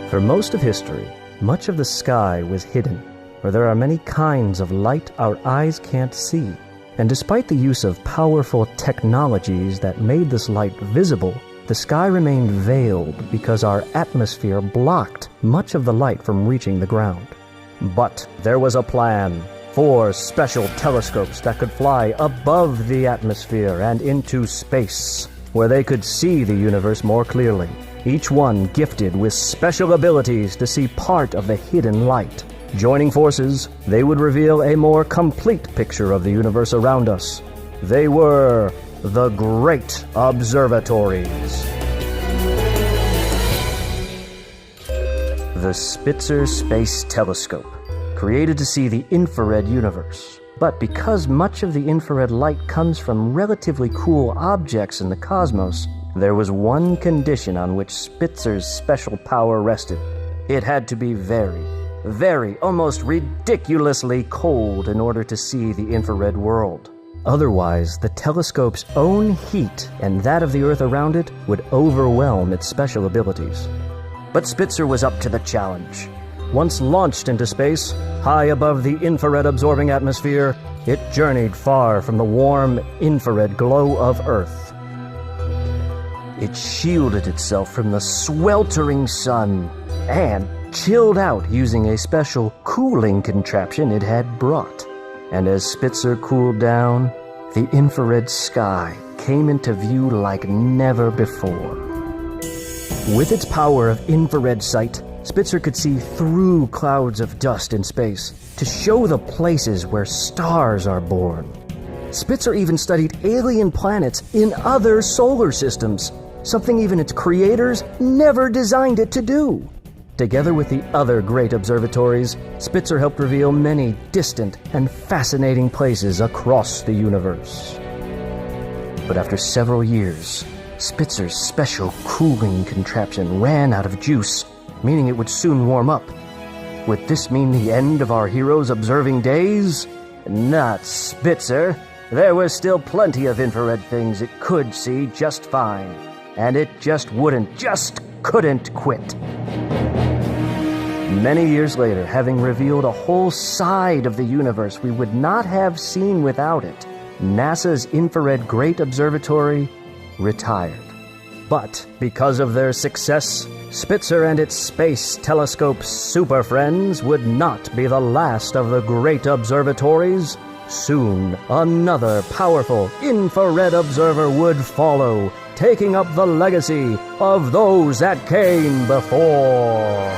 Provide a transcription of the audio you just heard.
For most of history, much of the sky was hidden, for there are many kinds of light our eyes can't see. And despite the use of powerful technologies that made this light visible, the sky remained veiled because our atmosphere blocked much of the light from reaching the ground. But there was a plan. 4 special telescopes that could fly above the atmosphere and into space, where they could see the universe more clearly, each one gifted with special abilities to see part of the hidden light. Joining forces, they would reveal a more complete picture of the universe around us. They were the Great Observatories. The Spitzer Space Telescope, created to see the infrared universe. But because much of the infrared light comes from relatively cool objects in the cosmos, there was one condition on which Spitzer's special power rested. It had to be very, almost ridiculously cold in order to see the infrared world. Otherwise, the telescope's own heat and that of the Earth around it would overwhelm its special abilities. But Spitzer was up to the challenge. Once launched into space, high above the infrared-absorbing atmosphere, it journeyed far from the warm, infrared glow of Earth. It shielded itself from the sweltering sun and chilled out using a special cooling contraption it had brought. And as Spitzer cooled down, the infrared sky came into view like never before. With its power of infrared sight, Spitzer could see through clouds of dust in space to show the places where stars are born. Spitzer even studied alien planets in other solar systems, something even its creators never designed it to do. Together with the other great observatories, Spitzer helped reveal many distant and fascinating places across the universe. But after several years, Spitzer's special cooling contraption ran out of juice, meaning it would soon warm up. Would this mean the end of our hero's observing days? Not Spitzer. There were still plenty of infrared things it could see just fine, and it just couldn't quit. Many years later, having revealed a whole side of the universe we would not have seen without it, NASA's Infrared Great Observatory retired. But because of their success, Spitzer and its space telescope super friends would not be the last of the great observatories. Soon, another powerful infrared observer would follow, taking up the legacy of those that came before.